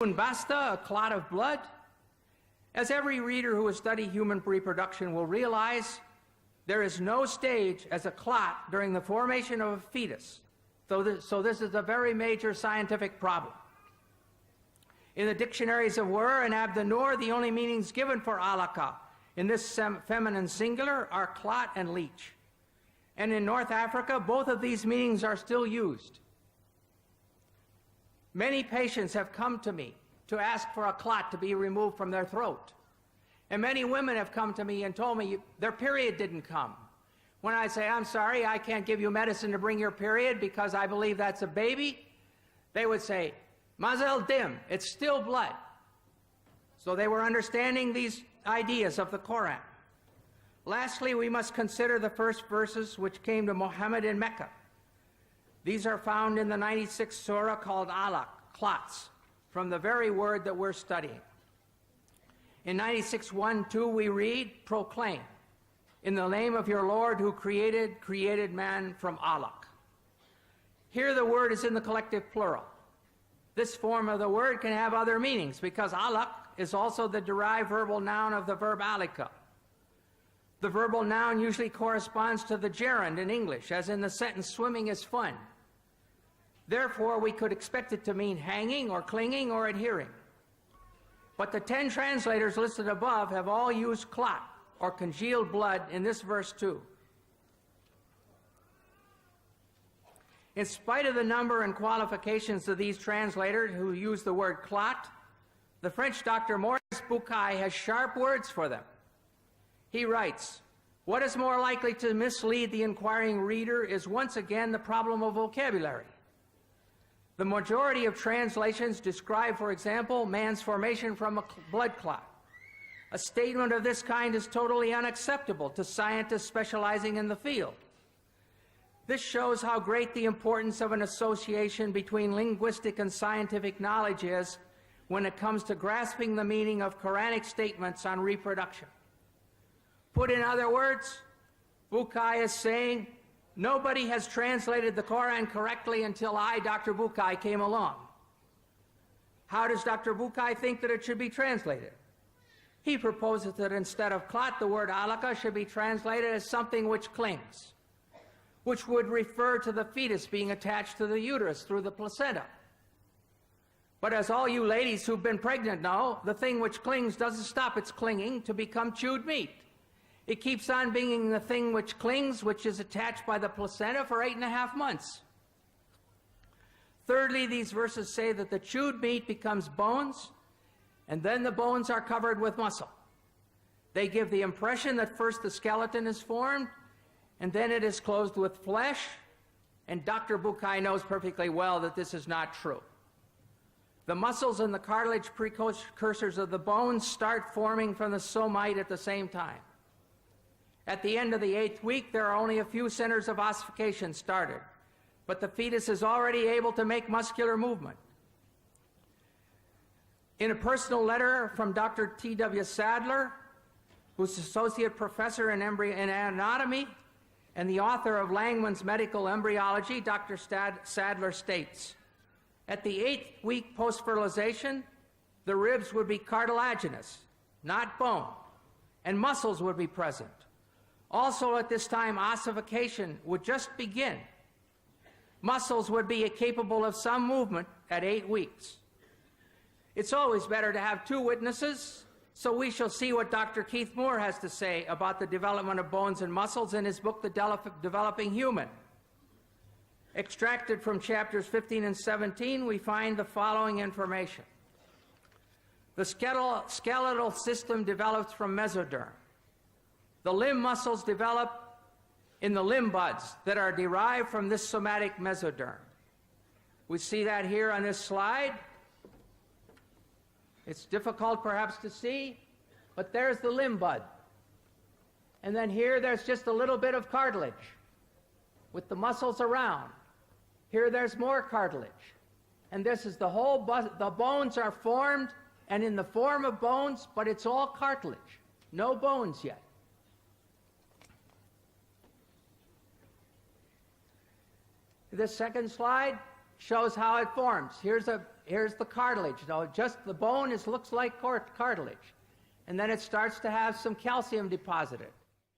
Basta, a clot of blood. As every reader who has studied human reproduction will realize, there is no stage as a clot during the formation of a fetus. So this is a very major scientific problem. In the dictionaries of Wer and Abdennour, the only meanings given for alaka in this feminine singular are clot and leech. And in North Africa, both of these meanings are still used. Many patients have come to me to ask for a clot to be removed from their throat. And many women have come to me and told me their period didn't come. When I say, I'm sorry, I can't give you medicine to bring your period because I believe that's a baby, they would say, Mazel dim, it's still blood. So they were understanding these ideas of the Quran. Lastly, we must consider the first verses which came to Muhammad in Mecca. These are found in the 96th surah called alaq, clots, from the very word that we're studying. In 96:1-2 we read, proclaim, in the name of your Lord who created man from alaq. Here the word is in the collective plural. This form of the word can have other meanings because alaq is also the derived verbal noun of the verb alika. The verbal noun usually corresponds to the gerund in English, as in the sentence, swimming is fun. Therefore, we could expect it to mean hanging or clinging or adhering. But the 10 translators listed above have all used clot or congealed blood in this verse too. In spite of the number and qualifications of these translators who use the word clot, the French doctor Maurice Bucaille has sharp words for them. He writes, what is more likely to mislead the inquiring reader is once again the problem of vocabulary. The majority of translations describe, for example, man's formation from a blood clot. A statement of this kind is totally unacceptable to scientists specializing in the field. This shows how great the importance of an association between linguistic and scientific knowledge is when it comes to grasping the meaning of Quranic statements on reproduction. Put in other words, Bucaille is saying, nobody has translated the Quran correctly until I, Dr. Bucaille, came along. How does Dr. Bucaille think that it should be translated? He proposes that instead of clot, the word alaka should be translated as something which clings, which would refer to the fetus being attached to the uterus through the placenta. But as all you ladies who've been pregnant know, the thing which clings doesn't stop its clinging to become chewed meat. It keeps on being the thing which clings, which is attached by the placenta for 8.5 months. Thirdly, these verses say that the chewed meat becomes bones, and then the bones are covered with muscle. They give the impression that first the skeleton is formed, and then it is clothed with flesh, and Dr. Bucaille knows perfectly well that this is not true. The muscles and the cartilage precursors of the bones start forming from the somite at the same time. At the end of the 8th week, there are only a few centers of ossification started, but the fetus is already able to make muscular movement. In a personal letter from Dr. T.W. Sadler, who's associate professor in anatomy and the author of Langman's Medical Embryology, Dr. Sadler states, at the 8th week post-fertilization, the ribs would be cartilaginous, not bone, and muscles would be present. Also at this time, ossification would just begin. Muscles would be capable of some movement at 8 weeks. It's always better to have 2 witnesses, so we shall see what Dr. Keith Moore has to say about the development of bones and muscles in his book, The Developing Human. Extracted from chapters 15 and 17, we find the following information. The skeletal system develops from mesoderm. The limb muscles develop in the limb buds that are derived from this somatic mesoderm. We see that here on this slide. It's difficult perhaps to see, but there's the limb bud. And then here there's just a little bit of cartilage with the muscles around. Here there's more cartilage. And this is the whole, the bones are formed and in the form of bones, but it's all cartilage. No bones yet. This second slide shows how it forms. Here's here's the cartilage. Now, just the bone looks like cartilage. And then it starts to have some calcium deposited.